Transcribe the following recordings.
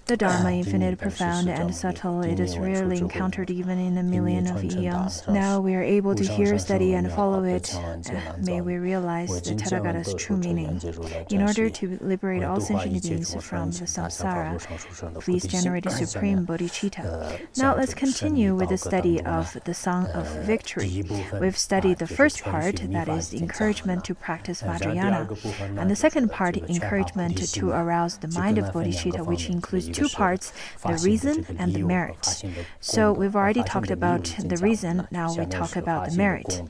The Dharma, infinite, profound, and subtle, it is rarely encountered even in a million of eons. Now we are able to hear, study, and follow it. May we realize the Tathagata's true meaning. In order to liberate all sentient beings from the samsara, please generate a supreme bodhicitta. Now let's continue with the study of the Song of Victory. We've studied the first part, that is the encouragement to practice Vajrayana, and the second part, encouragement to arouse the mind of bodhicitta, which includes two parts, the reason and the merit. So we've already talked about the reason, now we talk about the merit.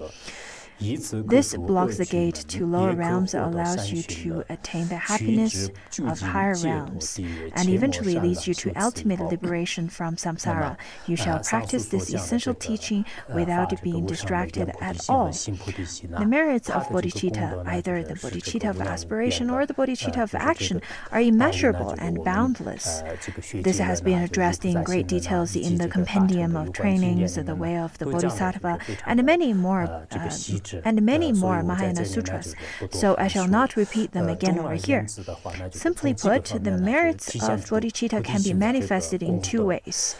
This blocks the gate to lower realms, allows you to attain the happiness of higher realms, and eventually leads you to ultimate liberation from samsara. You shall practice this essential teaching without being distracted at all. The merits of bodhicitta, either the bodhicitta of aspiration or the bodhicitta of action, are immeasurable and boundless. This has been addressed in great details in the Compendium of Trainings, the Way of the Bodhisattva, and many more Mahayana sutras, so I shall not repeat them again over here. Simply put, the merits of bodhicitta can be manifested in two ways.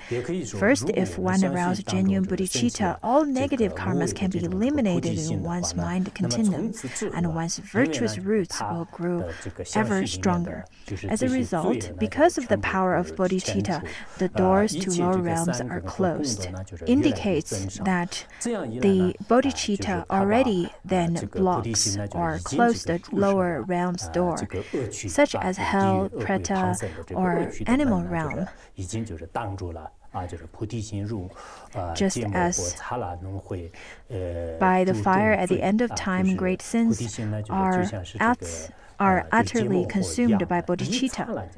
First, if one arouses genuine bodhicitta, all negative karmas can be eliminated in one's mind continuum, and one's virtuous roots will grow ever stronger. As a result, because of the power of bodhicitta, the doors to lower realms are closed. Indicates that the bodhicitta already then blocks or closes the lower realm's door, such as hell, preta, or animal realm. Just as by the fire at the end of time, great sins are utterly consumed by bodhicitta.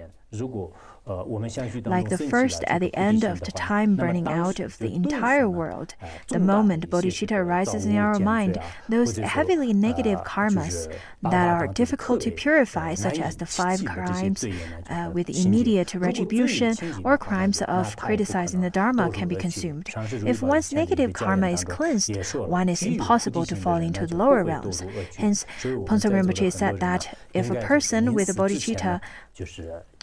Like the first at the end of the time burning out of the entire world, the moment bodhicitta arises in our mind, those heavily negative karmas that are difficult to purify, such as the 5 crimes with immediate retribution or crimes of criticizing the Dharma, can be consumed. If one's negative karma is cleansed, one is impossible to fall into the lower realms. Hence, Phuntsok Rinpoche said that if a person with a bodhicitta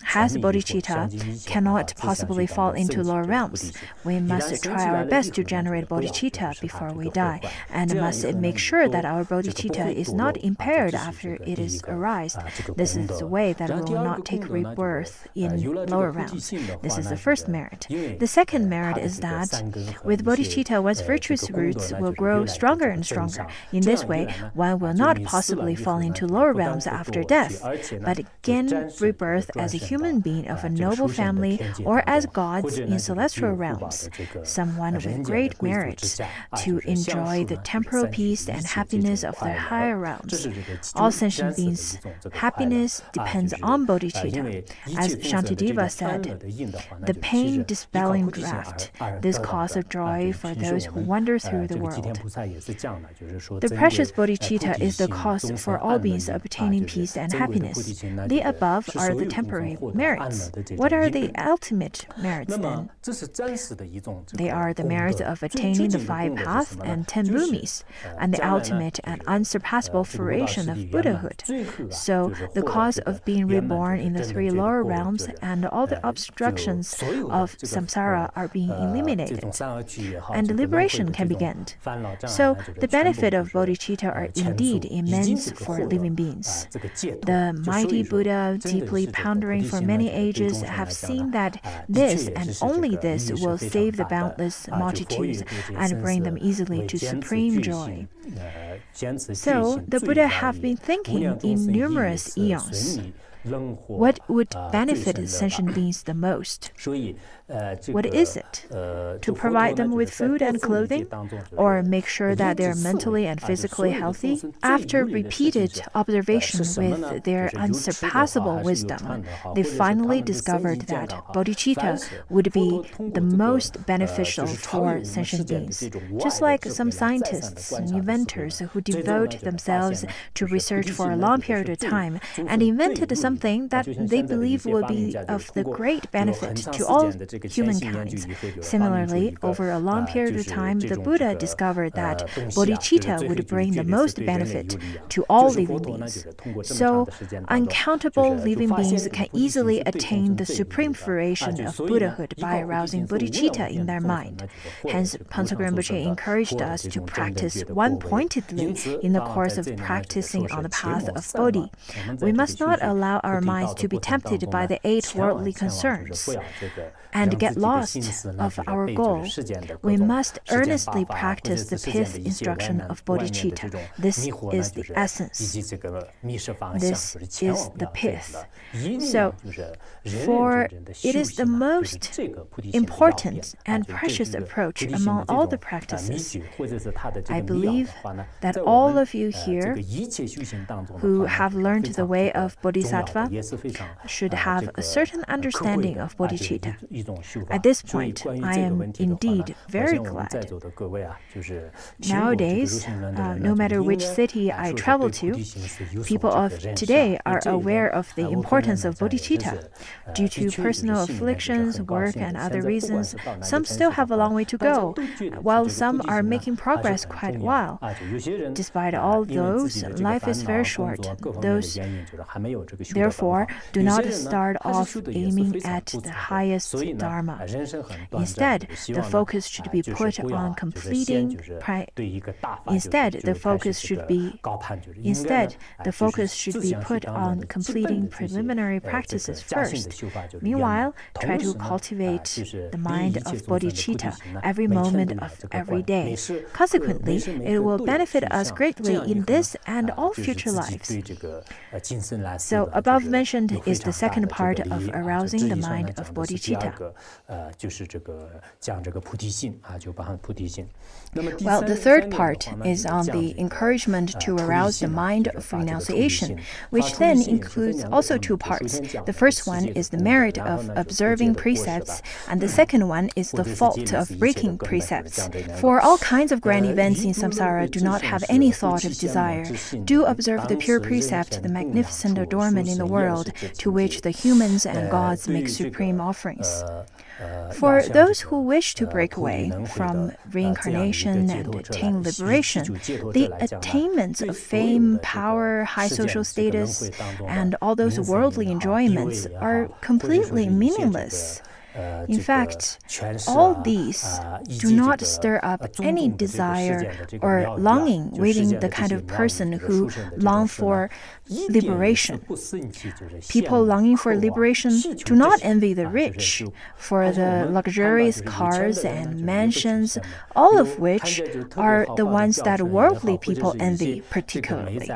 has bodhicitta cannot possibly fall into lower realms. We must try our best to generate bodhicitta before we die, and must make sure that our bodhicitta is not impaired after it is arised. This is the way that we will not take rebirth in lower realms. This is the first merit. The second merit is that with bodhicitta, one's virtuous roots will grow stronger and stronger. In this way, one will not possibly fall into lower realms after death, but gain rebirth as a human being of a noble family or as gods in celestial realms, someone with great merits to enjoy the temporal peace and happiness of the higher realms. All sentient beings' happiness depends on bodhicitta. As Shantideva said, the pain-dispelling draft, this cause of joy for those who wander through the world. The precious bodhicitta is the cause for all beings obtaining peace and happiness. The above are the temporary merits. What are the ultimate merits then? They are the merits of attaining the 5 paths and 10 bhumis, and the ultimate and unsurpassable fruition of Buddhahood. So, the cause of being reborn in the 3 lower realms and all the obstructions of samsara are being eliminated, and liberation can be gained. So, the benefit of bodhicitta are indeed immense for living beings. The mighty Buddha, deeply pondering for many ages, have seen that this and only this will save the boundless multitudes and bring them easily to supreme joy. So, the Buddha have been thinking in numerous eons, what would benefit sentient beings the most? What is it? To provide them with food and clothing? Or make sure that they are mentally and physically healthy? After repeated observation with their unsurpassable wisdom, they finally discovered that bodhicitta would be the most beneficial for sentient beings. Just like some scientists and inventors who devote themselves to research for a long period of time and invented some something that they believe will be of the great benefit to all humankind. Similarly, over a long period of time, the Buddha discovered that bodhicitta would bring the most benefit to all living beings. So, uncountable living beings can easily attain the supreme fruition of Buddhahood by arousing bodhicitta in their mind. Hence, Pansok Rinpoche encouraged us to practice one-pointedly in the course of practicing on the path of Bodhi. We must not allow our minds to be tempted by the 8 worldly concerns and get lost of our goal. We must earnestly practice the pith instruction of bodhicitta. This is the essence. This is the pith. So, for it is the most important and precious approach among all the practices. I believe that all of you here who have learned the way of bodhisattva should have a certain understanding of bodhicitta. At this point, I am indeed very glad. Nowadays, no matter which city I travel to, people of today are aware of the importance of bodhicitta. Due to personal afflictions, work, and other reasons, some still have a long way to go, while some are making progress quite well. Despite all those, life is very short. Therefore, do not start off aiming at the highest dharma. Instead, the focus should be put on completing preliminary practices first. Meanwhile, try to cultivate the mind of bodhicitta every moment of every day. Consequently, it will benefit us greatly in this and all future lives. So, above mentioned is the second part of arousing the mind of bodhicitta. Well, the third part is on the encouragement to arouse the mind of renunciation, which then includes also 2 parts. The first one is the merit of observing precepts, and the second one is the fault of breaking precepts. For all kinds of grand events in samsara do not have any thought of desire. Do observe the pure precept, the magnificent adornment in the world, to which the humans and gods make supreme offerings. For those who wish to break away from reincarnation and attain liberation, the attainments of fame, power, high social status, and all those worldly enjoyments are completely meaningless. In fact, all these do not stir up any desire or longing within the kind of person who long for liberation. People longing for liberation do not envy the rich for the luxurious cars and mansions, all of which are the ones that worldly people envy particularly.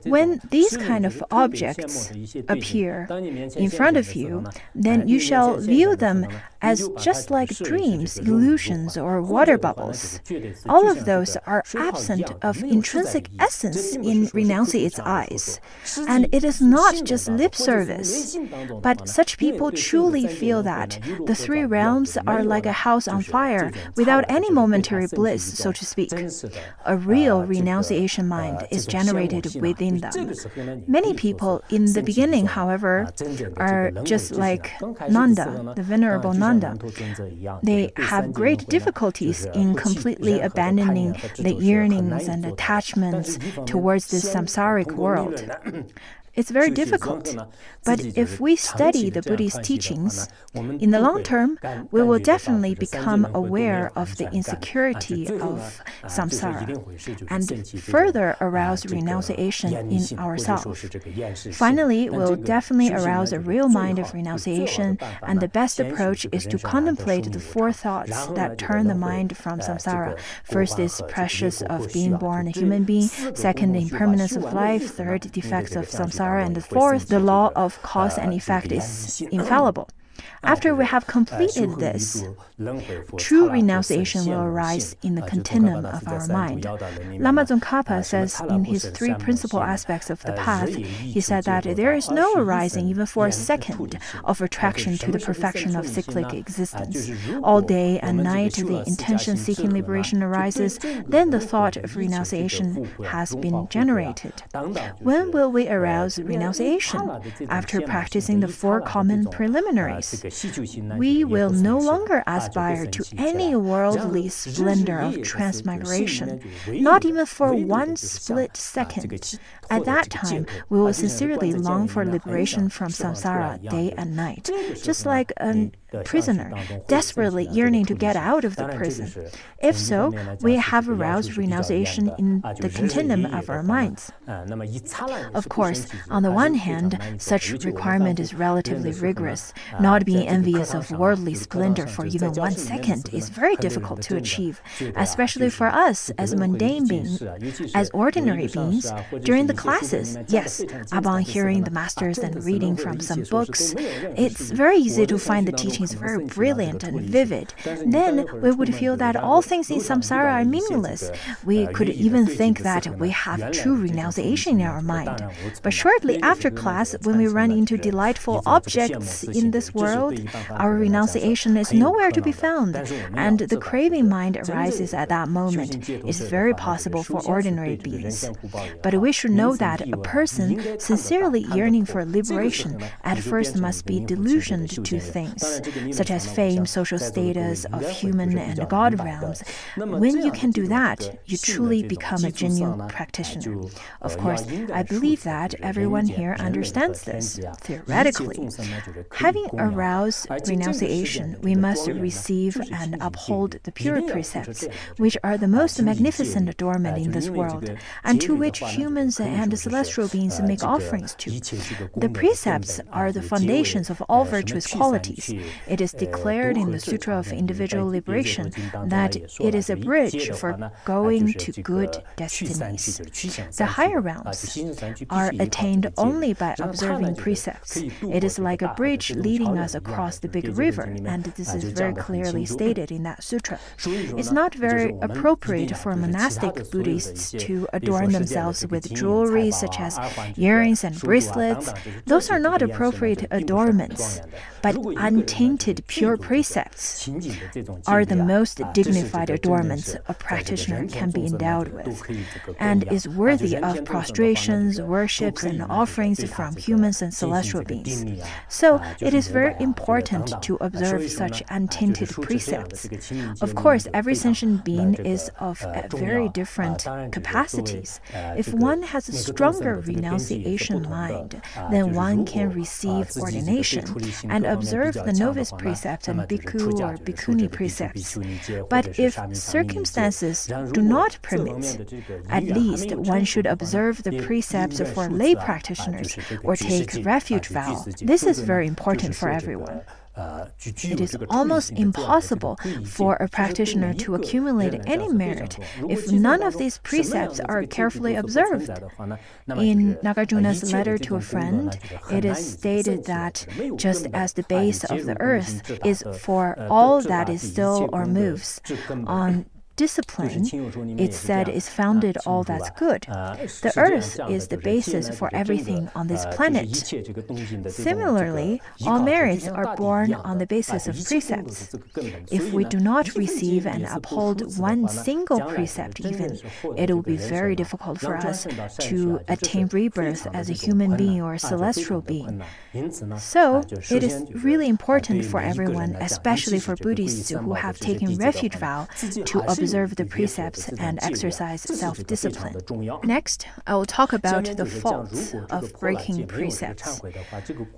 When these kind of objects appear in front of you, then you shall view them as just like dreams, illusions, or water bubbles. All of those are absent of intrinsic essence in renouncing its eyes. And it is not just lip service, but such people truly feel that the 3 realms are like a house on fire without any momentary bliss, so to speak. A real renunciation mind is generated within them. Many people in the beginning, however, are just like Nanda, the Venerable Nanda. They have great difficulties in completely abandoning the yearnings and attachments towards this samsaric world. It's very difficult. But if we study the Buddhist teachings, in the long term, we will definitely become aware of the insecurity of samsara and further arouse renunciation in ourselves. Finally, we'll definitely arouse a real mind of renunciation, and the best approach is to contemplate the 4 thoughts that turn the mind from samsara. First is precious of being born a human being, second, impermanence of life, third, defects of samsara, and the fourth, the law of cause and effect is infallible. After we have completed this, true renunciation will arise in the continuum of our mind. Lama Tsongkhapa says in his 3 principal aspects of the path, he said that there is no arising even for a second of attraction to the perfection of cyclic existence. All day and night the intention-seeking liberation arises, then the thought of renunciation has been generated. When will we arouse renunciation? After practicing the 4 common preliminaries. We will no longer aspire to any worldly splendor of transmigration, not even for 1 split second. At that time, we will sincerely long for liberation from samsara day and night, just like a prisoner desperately yearning to get out of the prison. If so, we have aroused renunciation in the continuum of our minds. Of course, on the one hand, such requirement is relatively rigorous. Not being envious of worldly splendor for even 1 second is very difficult to achieve, especially for us as mundane beings. As ordinary beings, during the classes, yes, upon hearing the masters and reading from some books, it's very easy to find the teachings very brilliant and vivid. Then we would feel that all things in samsara are meaningless. We could even think that we have true renunciation in our mind. But shortly after class, when we run into delightful objects in this world, our renunciation is nowhere to be found, and the craving mind arises at that moment. It's very possible for ordinary beings. But we should know that a person sincerely yearning for liberation at first must be delusioned to things, such as fame, social status of human and God realms. When you can do that, you truly become a genuine practitioner. Of course, I believe that everyone here understands this, theoretically. Having aroused renunciation, we must receive and uphold the pure precepts, which are the most magnificent adornment in this world, and to which humans and celestial beings make offerings to. The precepts are the foundations of all virtuous qualities. It is declared in the Sutra of Individual Liberation that it is a bridge for going to good destinies. The higher realms are attained only by observing precepts. It is like a bridge leading us across the big river, and this is very clearly stated in that sutra. It's not very appropriate for monastic Buddhists to adorn themselves with jewelry such as earrings and bracelets. Those are not appropriate adornments, but untainted pure precepts are the most dignified adornments a practitioner can be endowed with, and is worthy of prostrations, worships, and offerings from humans and celestial beings. So it is very important to observe such untainted precepts. Of course, every sentient being is of very different capacities. If one has a stronger renunciation mind, then one can receive ordination and observe the novice precepts and bhikkhu or bhikkhuni precepts. But if circumstances do not permit, at least one should observe the precepts for lay practitioners or take refuge vow. This is very important for everyone. It is almost impossible for a practitioner to accumulate any merit if none of these precepts are carefully observed. In Nagarjuna's letter to a friend, it is stated that just as the base of the earth is for all that is still or moves, on discipline, it's said, is founded all that's good. The earth is the basis for everything on this planet. Similarly, all merits are born on the basis of precepts. If we do not receive and uphold one single precept even, it will be very difficult for us to attain rebirth as a human being or a celestial being. So, it is really important for everyone, especially for Buddhists who have taken refuge vow, to observe the precepts and exercise self-discipline. Next, I will talk about the faults of breaking precepts.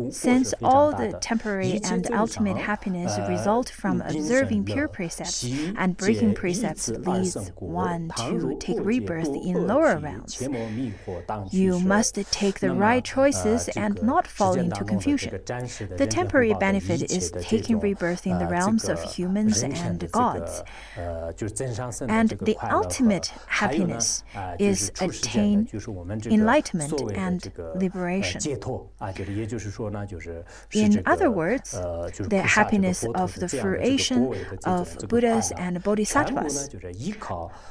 Since all the temporary and ultimate happiness result from observing pure precepts, and breaking precepts leads one to take rebirth in lower realms, you must take the right choices and not fall into confusion. The temporary benefit is taking rebirth in the realms of humans and gods. And the ultimate happiness is attain enlightenment and liberation. In other words, the happiness of the fruition of Buddhas and Bodhisattvas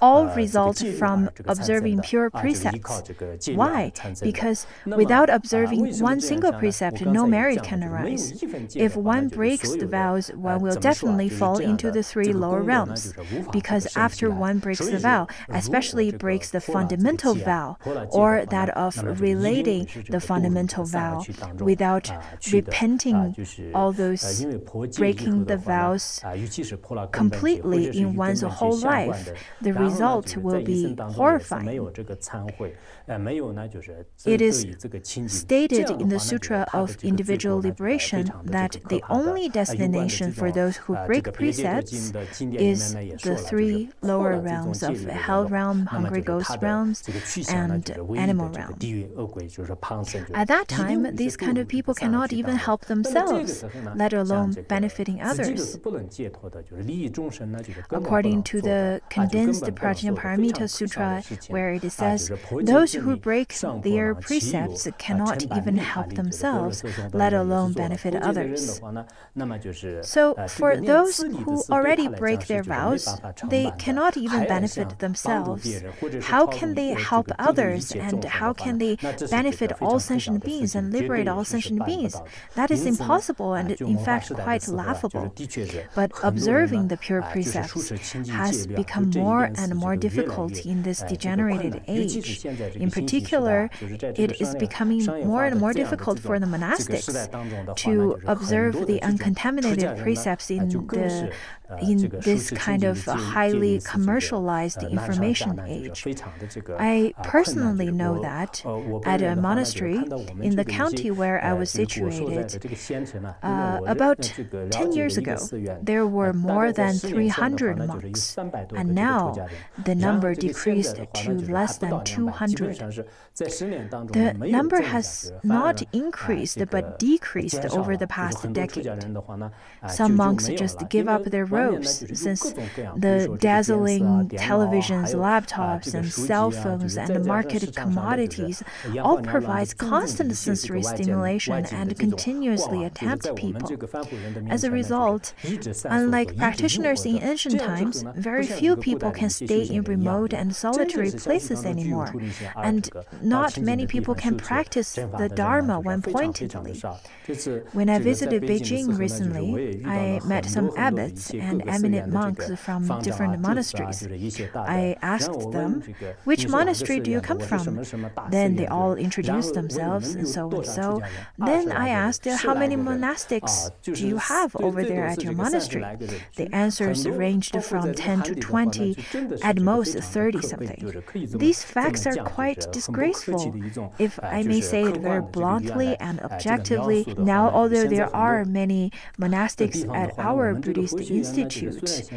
all result from observing pure precepts. Why? Because without observing one single precept, no merit can arise. If one breaks the vows, one will definitely fall into the three lower realms. Because after one breaks the vow, especially breaks the fundamental vow, or that of relating the fundamental vow without repenting all those breaking the vows completely in one's whole life, the result will be horrifying. It is stated in the Sutra of Individual Liberation that the only destination for those who break precepts is the three lower realms of hell realm, hungry ghost realms, and animal realm. At that time, these kind of people cannot even help themselves, let alone benefiting others. According to the condensed Prajnaparamita Sutra, where it says, those who break their precepts cannot even help themselves, let alone benefit others. So, for those who already break their vows, they cannot even benefit themselves. How can they help others, and how can they benefit all sentient beings and liberate all sentient beings? That is impossible and, in fact, quite laughable. But observing the pure precepts has become more and more difficult in this degenerated age. In particular, it is becoming more and more difficult for the monastics to observe the uncontaminated precepts in this kind of highly commercialized information age. I personally know that at a monastery in the county where I was situated, about 10 years ago, there were more than 300 monks, and now the number decreased to less than 200. The number has not increased but decreased over the past decade. Some monks just give up their robes since the dazzling televisions, laptops, and cell phones and market commodities all provide constant sensory stimulation and continuously tempt people. As a result, unlike practitioners in ancient times, very few people can stay in remote and solitary places anymore, and not many people can practice the Dharma one-pointedly. When I visited Beijing recently, I met some abbots and eminent monks from different monasteries. I asked them, which monastery do you come from? Then they all introduced themselves and so and so. Then I asked, how many monastics do you have over there at your monastery? The answers ranged from 10 to 20, at most 30-something. These facts are quite disgraceful. If I may say it very bluntly and objectively, now although there are many monastics at our Buddhist institute,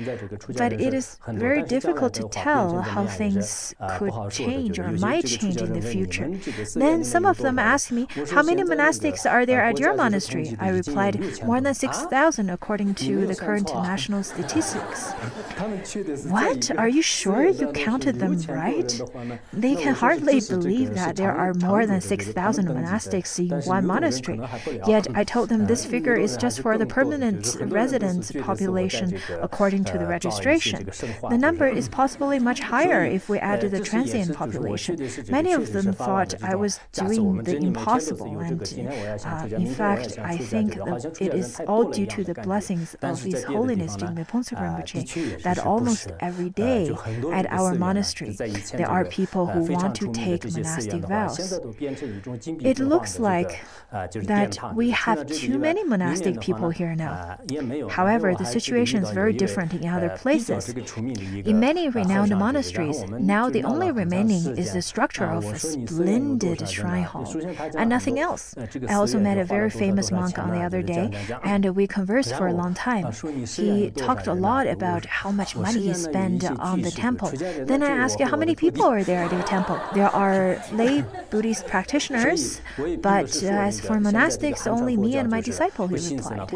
but it is very difficult to tell how things could change or might change in the future. Then some of them asked me, how many monastics are there at your monastery? I replied, more than 6,000 according to the current national statistics. What? Are you sure you counted them right? They can hardly believe that there are more than 6,000 monastics in one monastery. Yet I told them this figure is just for the permanent residence population according to the registration. The number is possibly much higher if we added the transient population. Many of them thought I was doing the impossible, and in fact, I think that it is all due to the blessings of His Holiness Khenpo Sodargye that almost every day at our monastery there are people who want to take monastic vows. It looks like that we have too many monastic people here now. However, the situation is very different in other places. In many renowned monasteries, now the only remaining is the structure of a splendid shrine hall and nothing else. I also met a very famous monk on the other day, and we conversed for a long time. He talked a lot about how much money he spent on the temple. Then I asked, how many people are there at your temple? There are lay Buddhist practitioners, but as for monastics, only me and my disciple, he replied.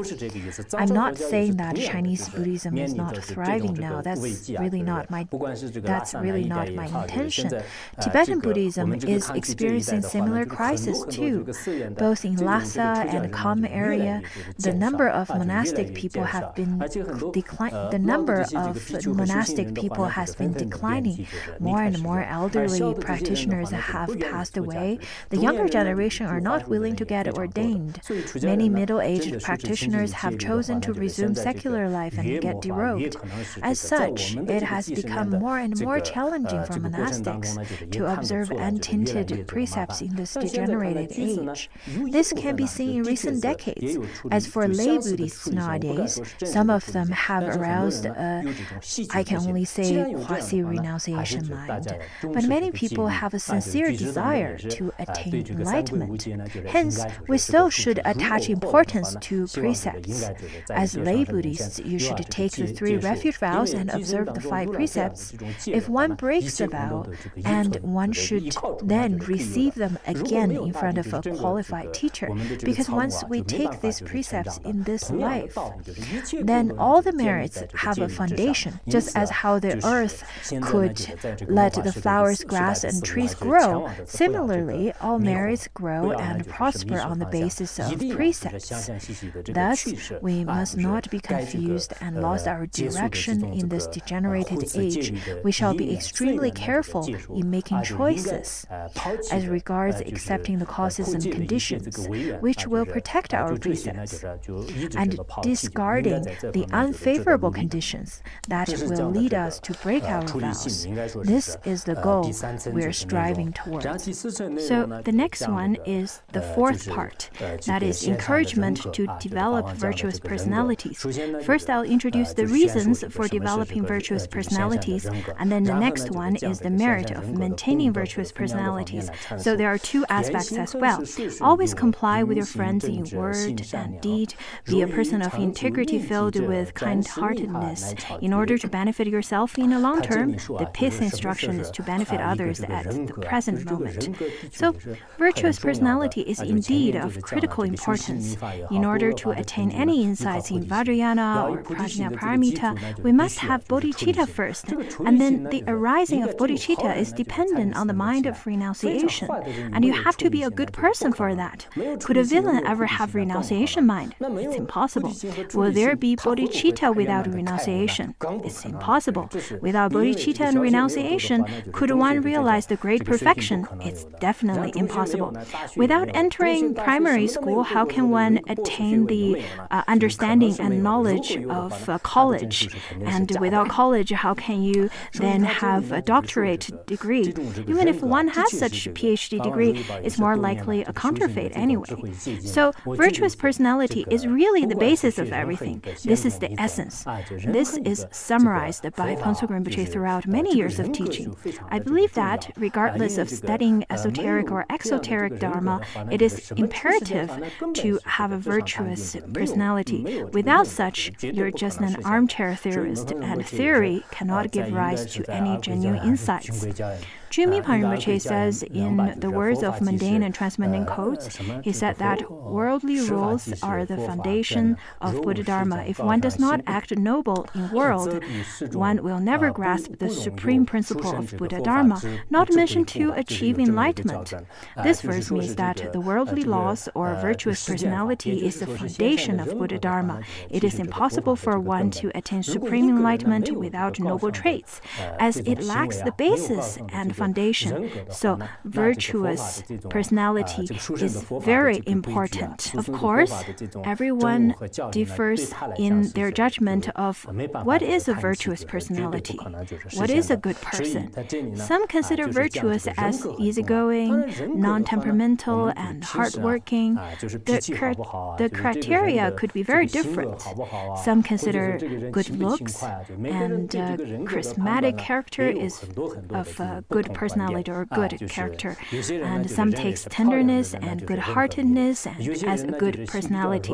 I'm not saying that Chinese Buddhism is not thriving now. That's that's really not my intention. Tibetan Buddhism is experiencing similar crisis too. Both in Lhasa and Kham area, the number of monastic people have been has been declining. More and more elderly practitioners have passed away. The younger generation are not willing to get ordained. Many middle-aged practitioners have chosen to resume secular life and get derobed. As such, it has become more and more challenging for monastics to observe untainted precepts in this degenerated age. This can be seen in recent decades. As for lay Buddhists nowadays, some of them have aroused I can only say quasi-renunciation mind. But many people have a sincere desire to attain enlightenment. Hence, we still should attach importance to precepts. As lay Buddhists, you should take the 3 refuge vows and observe the 5 precepts. If one breaks the vow, and one should then receive them again in front of a qualified teacher, because once we take these precepts in this life, then all the merits have a foundation, just as how the earth could let the flowers, grass, and trees grow. Similarly, all merits grow and prosper on the basis of precepts. Thus, we must not be confused and lost our direction in this degenerated age. We shall be extremely careful in making choices as regards accepting the causes and conditions, which will protect our precepts, and discarding the unfavorable conditions that will lead us to break our vows. This is the goal we're striving towards. So the next one is the 4th part, that is encouragement to develop virtuous personalities. First, I'll introduce the reasons for developing virtuous personalities, and then the next one is the merit of maintaining virtuous personalities. So there are 2 aspects as well. Always comply with your friends in word and deed. Be a person of integrity filled with kind-heartedness. In order to benefit yourself in the long term, the 5th instruction is to benefit others at the present moment. So, virtuous personality is indeed of critical importance. In order to attain any insights in Vajrayana or Prajnaparamita, we must have bodhicitta first, and then the arising of bodhicitta is dependent on the mind of renunciation, and you have to be a good person for that. Could a villain ever have renunciation mind? It's impossible. Will there be bodhicitta without renunciation? It's impossible. Without bodhicitta and renunciation, could one realize the great perfection? It's definitely impossible. Without entering primary school, how can one attain the understanding and knowledge of college? And without college, how can you then have a doctorate degree? Even if one has such a PhD degree, it's more likely a counterfeit anyway. So, virtuous personality is really the basis of everything. This is the essence. This is summarized by Phuntsok Rinpoche throughout many years of teaching. I believe that, regardless of studying esoteric or exoteric dharma, it is imperative to have a virtuous personality. Without such, you're just an armchair theorist, and theory cannot give rise to any genuine insights. Jumi Rinpoche says in the words of mundane and transcendent codes, he said that worldly rules are the foundation of Buddha Dharma. If one does not act noble in world, one will never grasp the supreme principle of Buddha Dharma, not mentioned to achieve enlightenment. This verse means that the worldly laws or virtuous personality is the foundation of Buddha Dharma. It is impossible for one to attain supreme enlightenment without noble traits, as it lacks the basis and foundation. So, virtuous personality is very important. Of course, everyone differs in their judgment of what is a virtuous personality, what is a good person. Some consider virtuous as easygoing, non-temperamental, and hardworking. The criteria could be very different. Some consider good looks and charismatic character is of good good personality or good character. And some takes tenderness and good-heartedness as a good personality,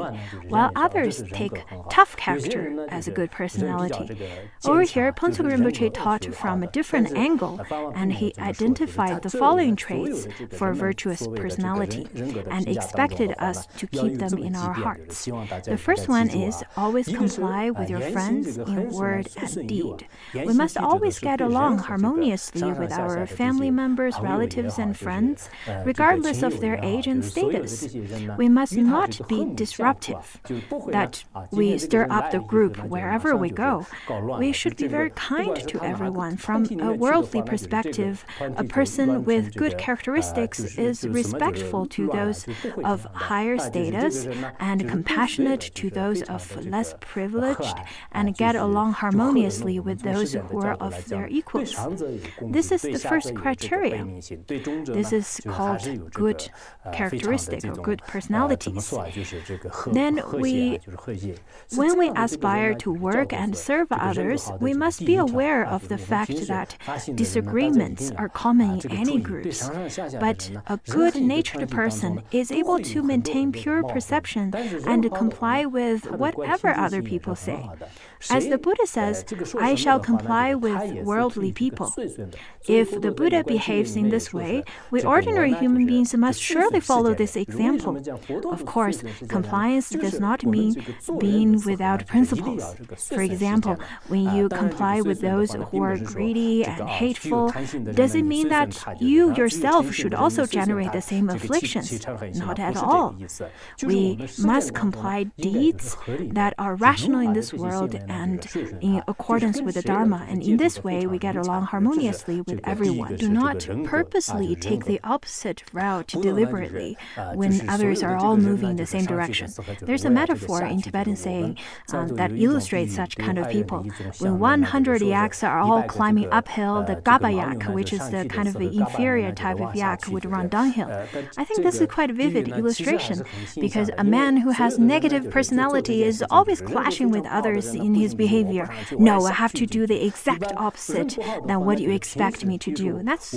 while others take tough character as a good personality. Over here, Phuntsok Rinpoche taught from a different angle, and he identified the following traits for virtuous personality and expected us to keep them in our hearts. The first one is always comply with your friends in word and deed. We must always get along harmoniously with our family members, relatives, and friends, regardless of their age and status. We must not be disruptive, that we stir up the group wherever we go. We should be very kind to everyone. From a worldly perspective, a person with good characteristics is respectful to those of higher status and compassionate to those of less privileged, and get along harmoniously with those who are of their equals. This is the first criteria. This is called good characteristic or good personalities. Then when we aspire to work and serve others, we must be aware of the fact that disagreements are common in any groups. But a good-natured person is able to maintain pure perception and comply with whatever other people say. As the Buddha says, I shall comply with worldly people. If the Buddha behaves in this way, we ordinary human beings must surely follow this example. Of course, compliance does not mean being without principles. For example, when you comply with those who are greedy and hateful, does it mean that you yourself should also generate the same afflictions? Not at all. We must comply deeds that are rational in this world and in accordance with the Dharma, and in this way we get along harmoniously with everyone. Do not purposely take the opposite route deliberately when others are all moving in the same direction. There's a metaphor in Tibetan saying that illustrates such kind of people. When 100 yaks are all climbing uphill, the Gaba yak, which is the kind of inferior type of yak, would run downhill. I think this is quite a vivid illustration, because a man who has negative personality is always clashing with others in his behavior. No, I have to do the exact opposite than what you expect me to do. That's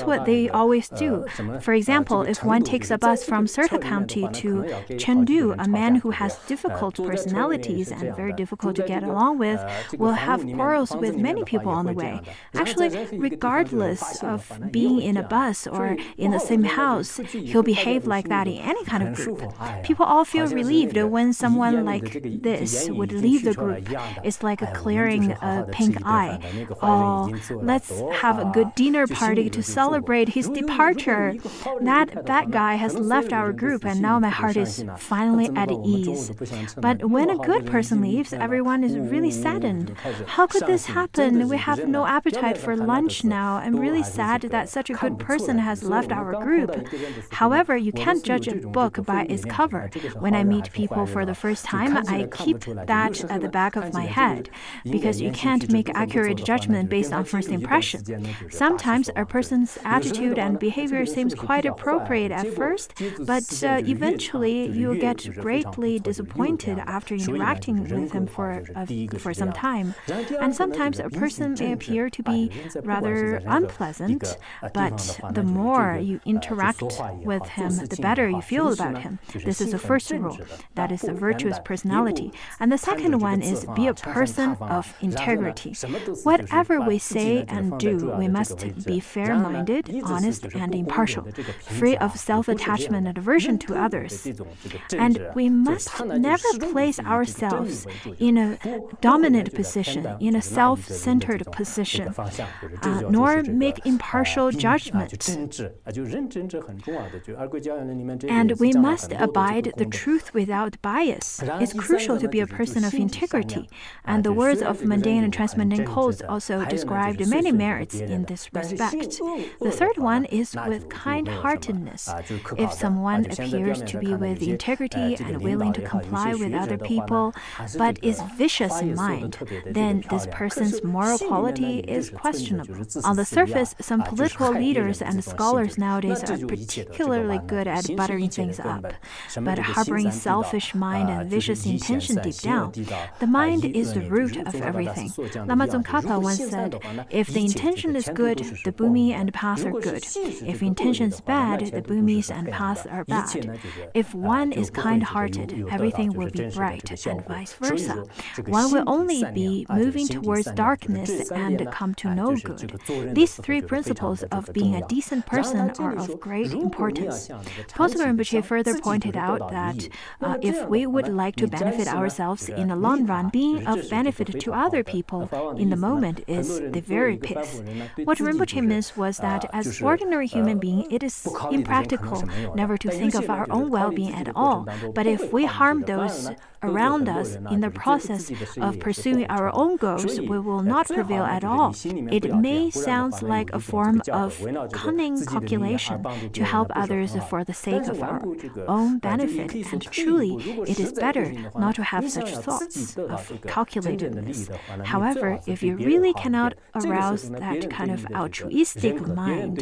what they always do. For example, if one takes a bus from Serta County to Chengdu, a man who has difficult personalities and very difficult to get along with will have quarrels with many people on the way. Actually, regardless of being in a bus or in the same house, he'll behave like that in any kind of group. People all feel relieved when someone like this would leave the group. It's like clearing a pink eye. Oh, let's have a good dinner party to celebrate his departure. That guy has left our group, and now my heart is finally at ease. But when a good person leaves, everyone is really saddened. How could this happen? We have no appetite for lunch now. I'm really sad that such a good person has left our group. However, you can't judge a book by its cover. When I meet people for the first time, I keep that at the back of my head, because you can't make accurate judgment based on first impression. Sometimes a person's attitude and behavior seems quite appropriate at first, but eventually you'll get greatly disappointed after interacting with him for some time. And sometimes a person may appear to be rather unpleasant, but the more you interact with him, the better you feel about him. This is the first rule. That is a virtuous personality. And the second one is be a person of integrity. Whatever we say and do, we must be fair-minded, honest, and impartial, free of self-attachment and aversion to others. And we must never place ourselves in a dominant position, in a self-centered position, nor make impartial judgment. And we must abide the truth without bias. It's crucial to be a person of integrity, and the words of mundane and transmundane codes also described many merits in this respect. The third one is with kind-heartedness. If someone appears to be with integrity and willing to comply with other people, but is vicious in mind, then this person's moral quality is questionable. On the surface, some political leaders and scholars nowadays are particularly good at buttering things up, but harboring selfish mind and vicious intention deep down. The mind is the root of everything. Lama Tsongkhapa once said, if the intention is good, the bhumi and path are good. If intention is bad, the bhumis and paths are bad. If one is kind-hearted, everything will be bright, and vice versa. One will only be moving towards darkness and come to no good. These three principles of being a decent person are of great importance. Paul Rinpoche further pointed out that if we would like to benefit ourselves in the long run, being of benefit to other people in the moment is the very pith. What Rinpoche meant was that as ordinary human beings, it is impractical never to think of our own well-being at all. But if we harm those around us in the process of pursuing our own goals, we will not prevail at all. It may sound like a form of cunning calculation to help others for the sake of our own benefit, and truly, it is better not to have such thoughts of calculatedness. However, if you really cannot arouse that kind of altruistic mind,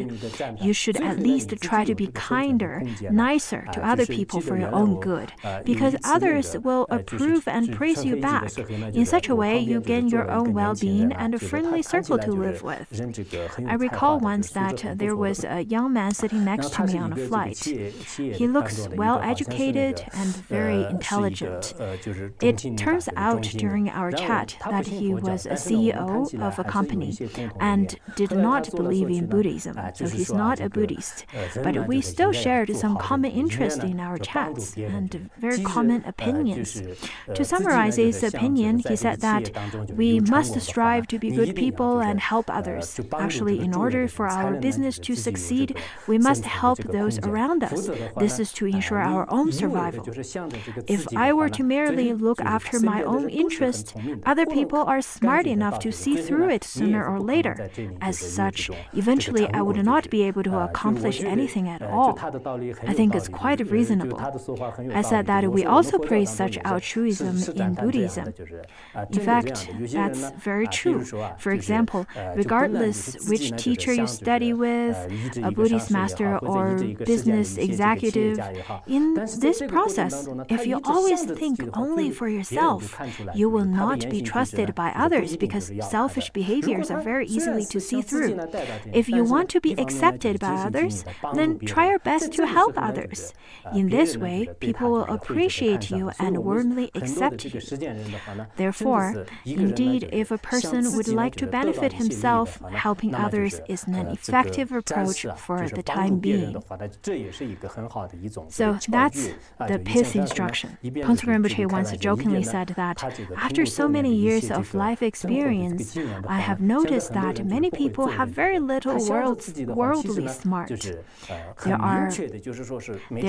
you should at least try to be kinder, nicer to other people for your own good, because others will approve and praise you back. In such a way, you gain your own well-being and a friendly circle to live with. I recall once that there was a young man sitting next to me on a flight. He looks well-educated and very intelligent. It turns out during our chat that he was a CEO of a company and did not believe in Buddhism, so he's not a Buddhist. But we still shared some common interest in our chats and very common opinions. To summarize his opinion, he said that we must strive to be good people and help others. Actually, in order for our business to succeed, we must help those around us. This is to ensure our own survival. If I were to merely look after my own interest, other people are smart enough to see through it sooner or later. As such, eventually I would not be able to accomplish anything at all. I think it's quite reasonable. I said that we also praise such altruism in Buddhism. In fact, that's very true. For example, regardless which teacher you study with, a Buddhist master or business executive, in this process, if you always think only for yourself, you will not be trusted by others because selfish behaviors are very easily to see through. If you want to be accepted by others, then try your best to help others. In this way, people will appreciate you and warmly accept you. Therefore, indeed, if a person would like to benefit himself, helping others is an effective approach for the time being. So that's the pith instruction. Pontsuk Rinpoche once jokingly said that after so many years of life experience, I have noticed that many people have very little worldly smart. They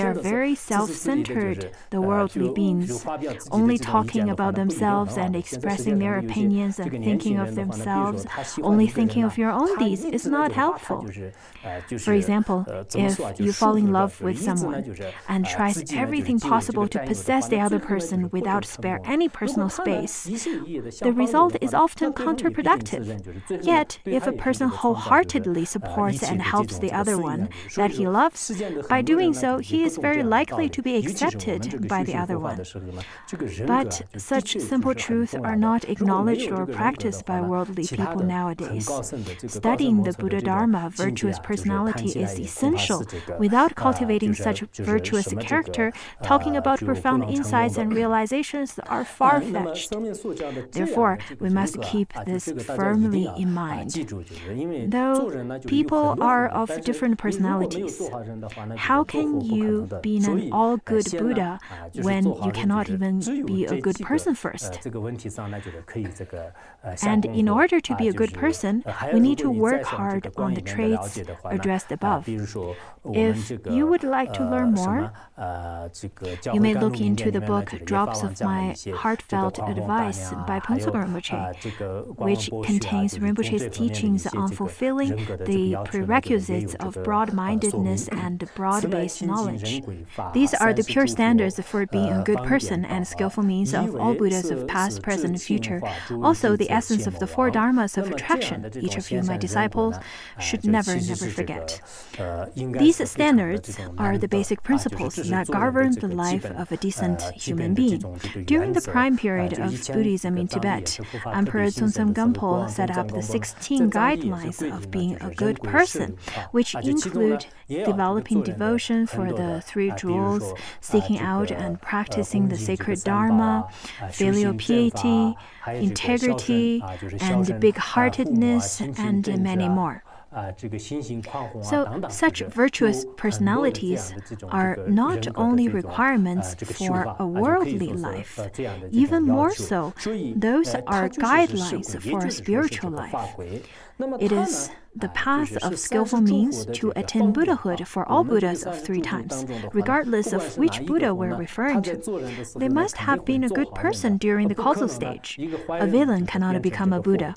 are very self-centered, the worldly beings, only talking about themselves and expressing their opinions and thinking of themselves. Only thinking of your own deeds is not helpful. For example, if you fall in love with someone and tries everything possible to possess the other person without spare any personal space, the result is often counterproductive. Yet, if a person wholeheartedly supports and helps the other one that he loves, by doing so, he is very likely to be accepted by the other one. But such simple truths are not acknowledged or practiced by worldly people nowadays. Studying the Buddha Dharma, virtuous personality, is essential. Without cultivating such virtuous character, talking about profound insights and realizations are far-fetched. Therefore, we must keep this firmly in mind. Though people are of different personalities, how can you be an all-good Buddha when you cannot even be a good person first? And in order to be a good person, we need to work hard on the traits addressed above. If you would like to learn more, you may look into the book Drops of My Heartfelt Advice by Pontsuk Rinpoche, which contains Rinpoche's teachings on fulfilling the prerequisites of broad-mindedness and broad-based knowledge. These are the pure standards for being a good person and skillful means of all Buddhas of past, present, and future. Also, the essence of the four dharmas of attraction. Each of you, my disciples, should never forget. These standards are the basic principles that govern the life of a decent human being. During the prime period of Buddhism in Tibet, Emperor Tsongtsem Gampo set up the 6 16 guidelines of being a good person, which include developing devotion for the three jewels, seeking out and practicing the sacred Dharma, filial piety, integrity, and big-heartedness, and many more. So, such virtuous personalities are not only requirements for a worldly life, even more so, those are guidelines for a spiritual life. It is the path of skillful means to attain Buddhahood for all Buddhas of 3 times, regardless of which Buddha we're referring to. They must have been a good person during the causal stage. A villain cannot become a Buddha.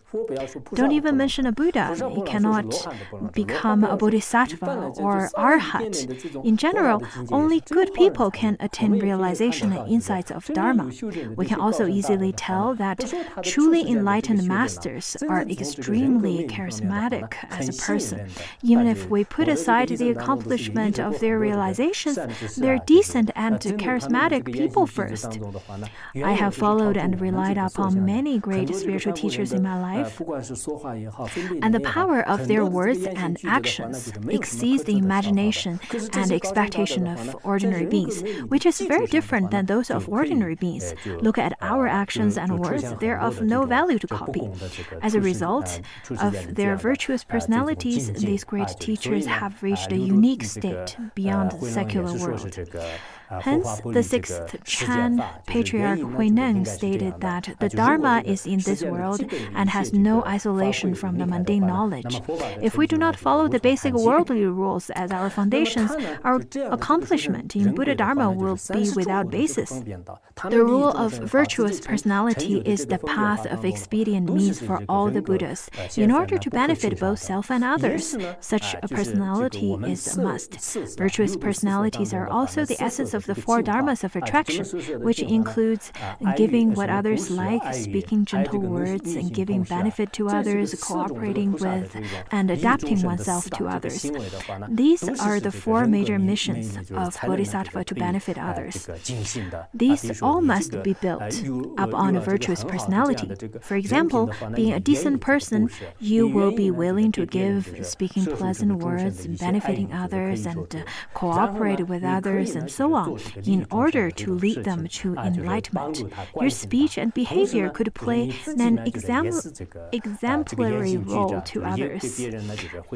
Don't even mention a Buddha. He cannot become a bodhisattva or arhat. In general, only good people can attain realization and insights of Dharma. We can also easily tell that truly enlightened masters are extremely charismatic as a person. Even if we put aside the accomplishment of their realizations, they're decent and charismatic people first. I have followed and relied upon many great spiritual teachers in my life, and the power of their words and actions exceeds the imagination and expectation of ordinary beings, which is very different than those of ordinary beings. Look at our actions and words, they're of no value to copy. As a result of their virtuous personalities, these great teachers have reached a unique state beyond the secular world. Hence, the 6th Chan Patriarch Huineng stated that the Dharma is in this world and has no isolation from the mundane knowledge. If we do not follow the basic worldly rules as our foundations, our accomplishment in Buddha Dharma will be without basis. The rule of virtuous personality is the path of expedient means for all the Buddhas. In order to benefit both self and others, such a personality is a must. Virtuous personalities are also the essence of the 4 dharmas of attraction, which includes giving what others like, speaking gentle words, and giving benefit to others, cooperating with, and adapting oneself to others. These are the 4 major missions of Bodhisattva to benefit others. These all must be built upon a virtuous personality. For example, being a decent person, you will be willing to give, speaking pleasant words, benefiting others, and cooperate with others, and so on, in order to lead them to enlightenment. Your speech and behavior could play an exemplary role to others.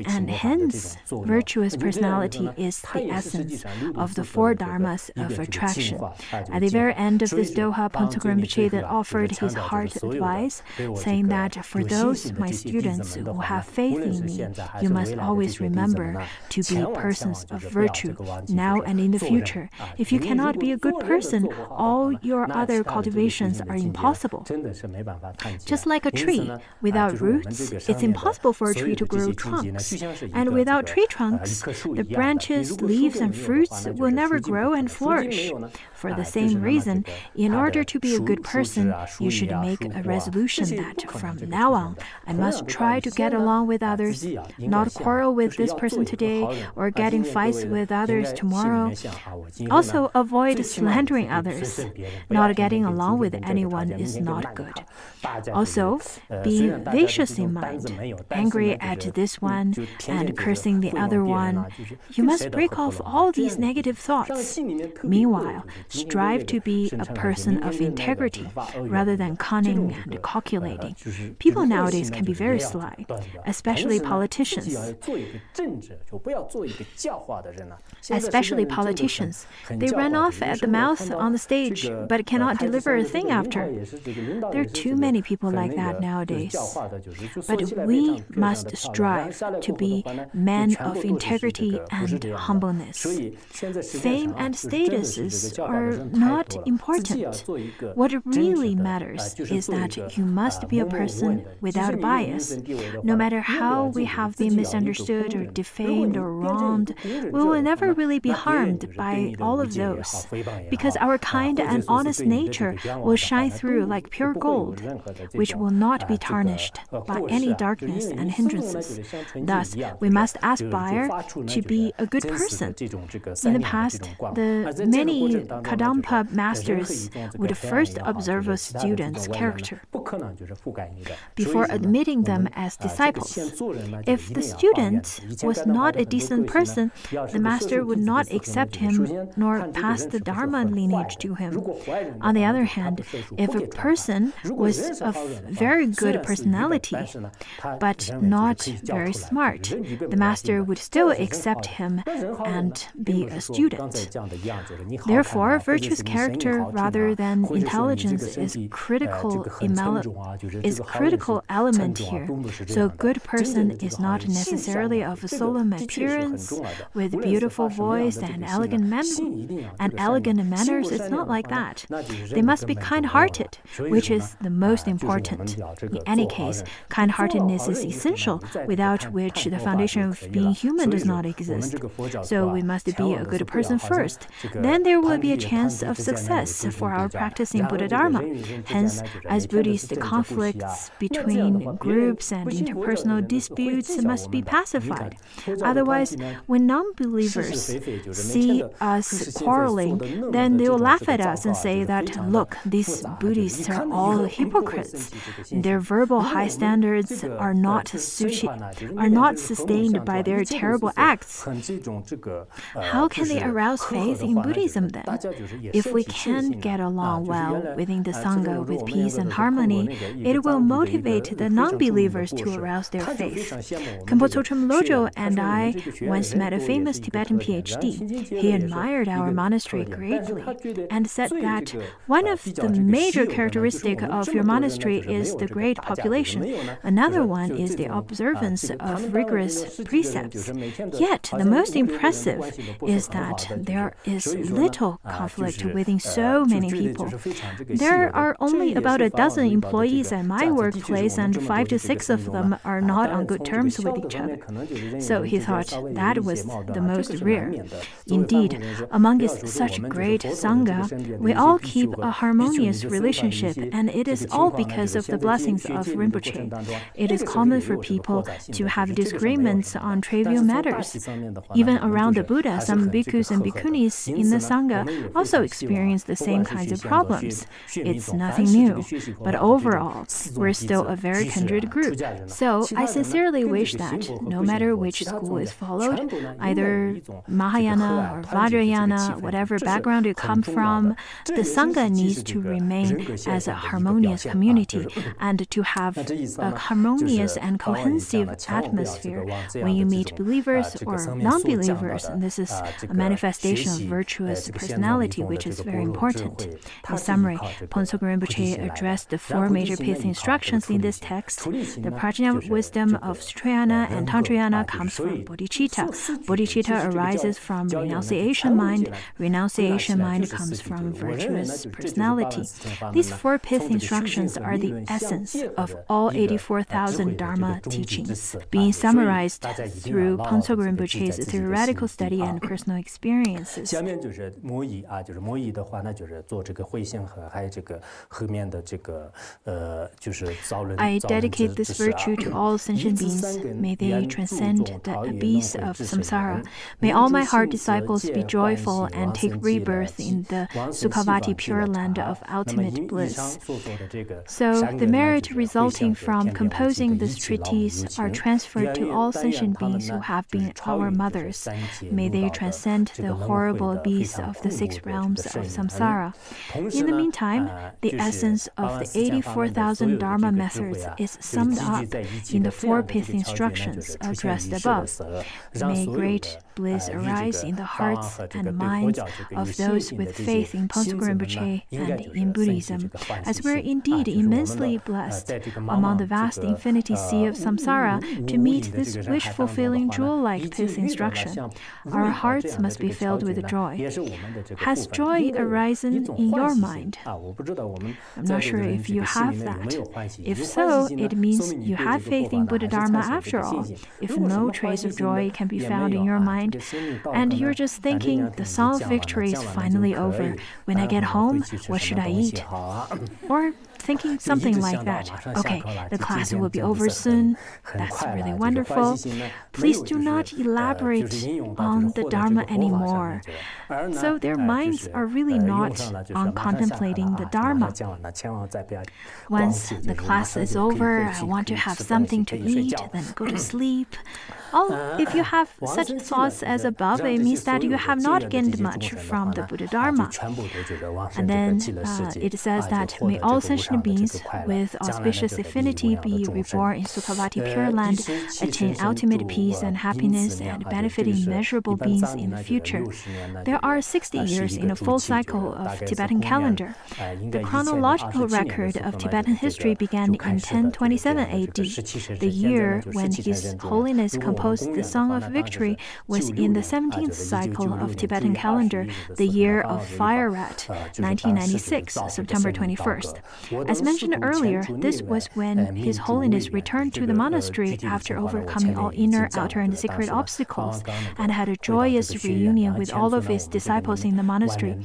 And hence, virtuous personality is the essence of the 4 dharmas of attraction. At the very end of this Doha, Pantsuk Rinpoche then offered his heart advice, saying that for those, my students, who have faith in me, you must always remember to be persons of virtue, now and in the future. If you cannot be a good person, all your other cultivations are impossible. Just like a tree, without roots, it's impossible for a tree to grow trunks. And without tree trunks, the branches, leaves, and fruits will never grow and flourish. For the same reason, in order to be a good person, you should make a resolution that from now on, I must try to get along with others, not quarrel with this person today, or get in fights with others tomorrow. Also, avoid slandering others. Not getting along with anyone is not good. Also, being vicious in mind, angry at this one and cursing the other one, you must break off all these negative thoughts. Meanwhile, strive to be a person of integrity rather than cunning and calculating. People nowadays can be very sly, especially politicians. They run off at the mouth on the stage, but cannot deliver a thing after. There are too many people like that nowadays. But we must strive to be men of integrity and humbleness. Fame and statuses are not important. What really matters is that you must be a person without bias. No matter how we have been misunderstood or defamed or wronged, we will never really be harmed by all of those, because our kind and honest nature will shine through like pure gold, which will not be tarnished by any darkness and hindrances. Thus, we must aspire to be a good person. In the past, the many Kadampa masters would first observe a student's character. before admitting them as disciples. If the student was not a decent person, the master would not accept him nor pass the Dharma lineage to him. On the other hand, if a person was of very good personality, but not very smart, the master would still accept him and be a student. Therefore, virtuous character rather than intelligence is critical element here. So a good person is not necessarily of a solemn appearance with beautiful voice and elegant manners. It's not like that. They must be kind-hearted, which is the most important. In any case, kind-heartedness is essential, without which the foundation of being human does not exist. So we must be a good person first. Then there will be a chance of success for our practicing Buddha Dharma. Hence, as Buddhists, the conflicts between groups and interpersonal disputes must be pacified. Otherwise, when non-believers see us quarreling, then they will laugh at us and say that, look, these Buddhists are all hypocrites. Their verbal high standards are not sustained by their terrible acts. How can they arouse faith in Buddhism then? If we can get along well within the Sangha with peace and harmony, it will motivate the non-believers to arouse their faith. Khenpo Sodargye and I once met a famous Tibetan PhD. He admired our monastery greatly and said that one of the major characteristics of your monastery is the great population. Another one is the observance of rigorous precepts. Yet, the most impressive is that there is little conflict within so many people. There are only about a dozen employees at my workplace, and 5 to 6 of them are not on good terms with each other. So he thought that was the most rare. Indeed, amongst such great Sangha, we all keep a harmonious relationship, and it is all because of the blessings of Rinpoche. It is common for people to have disagreements on trivial matters. Even around the Buddha, some bhikkhus and bhikkhunis in the Sangha also experience the same kinds of problems. It's nothing new. But overall, we're still a very kindred group. So I sincerely wish that no matter which school is followed, either Mahayana or Vajrayana, whatever background you come from, the Sangha needs to remain as a harmonious community and to have a harmonious and cohesive atmosphere when you meet believers or non-believers. And this is a manifestation of virtuous personality, which is very important. In summary, Phuntsog Rinpoche addressed the 4 major pith instructions in this text. The prajna wisdom of Sutrayana and Tantrayana comes from bodhicitta. Bodhicitta arises from renunciation mind. Renunciation mind comes from virtuous personality. These 4 pith instructions are the essence of all 84,000 Dharma teachings, being summarized through Phuntsog Rinpoche's theoretical study and personal experiences. I dedicate this virtue to all sentient beings. May they transcend the abyss of samsara. May all my heart disciples be joyful and take rebirth in the Sukhavati Pure Land of ultimate bliss. So, the merit resulting from composing this treatise are transferred to all sentient beings who have been our mothers. May they transcend the horrible abyss of the 6 realms of samsara. In the meantime, the essence of the 84,000 Dharma methods is summed up in the 4 pith instructions addressed above. May great bliss arise in the hearts and minds of those with faith in Phuntsog Rinpoche and in Buddhism, as we're indeed immensely blessed among the vast infinity sea of samsara to meet this wish-fulfilling jewel-like pith instruction. Our hearts must be filled with joy. Has joy arisen in your mind? I'm not sure if you have that. If so, it means you have faith in Buddha Dharma after all. If no trace of joy can be found in your mind, mind, and you're just thinking the song of victory is finally over. When I get home, what should I eat? Or thinking something like that. Okay, the class will be over soon. That's really wonderful. Please do not elaborate on the Dharma anymore. So their minds are really not on contemplating the Dharma. Once the class is over, I want to have something to eat, then go to sleep. Oh, if you have such thoughts as above, it means that you have not gained much from the Buddha Dharma. And then it says that may all sentient beings with auspicious affinity be reborn in Sukhavati Pure Land, attain ultimate peace and happiness, and benefit immeasurable beings in the future. There are 60 years in a full cycle of Tibetan calendar. The chronological record of Tibetan history began in 1027 AD. The year when His Holiness composed the Song of Victory was in the 17th cycle of Tibetan calendar, the year of Fire Rat, 1996, September 21st. As mentioned earlier, this was when His Holiness returned to the monastery after overcoming all inner, outer, and secret obstacles, and had a joyous reunion with all of his disciples in the monastery.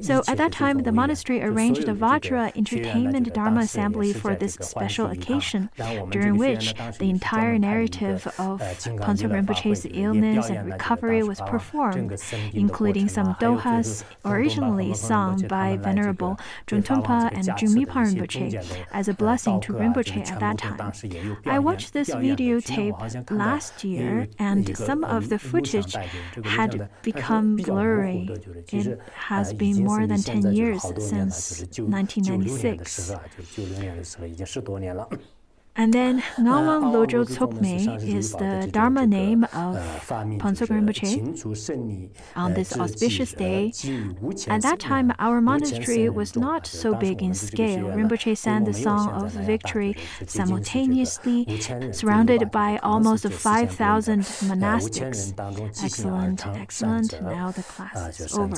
So at that time, the monastery arranged a Vajra entertainment Dharma assembly for this special occasion, during which the entire narrative of Panso Rinpoche's illness and recovery was performed, including some dohas originally sung by Venerable Druntumpa and Jumipa Rinpoche as a blessing to Rinpoche at that time. I watched this videotape last year, and some of the footage had become blurry. It has been more than 10 years since 1996. And then Ngawang Lojo Tsokme is the Dharma name of Panso Rinpoche. On this auspicious day, at that time, our monastery was not so big in scale. Rinpoche sang the Song of Victory simultaneously, surrounded by almost 5,000 monastics. Excellent, excellent. Now the class is over.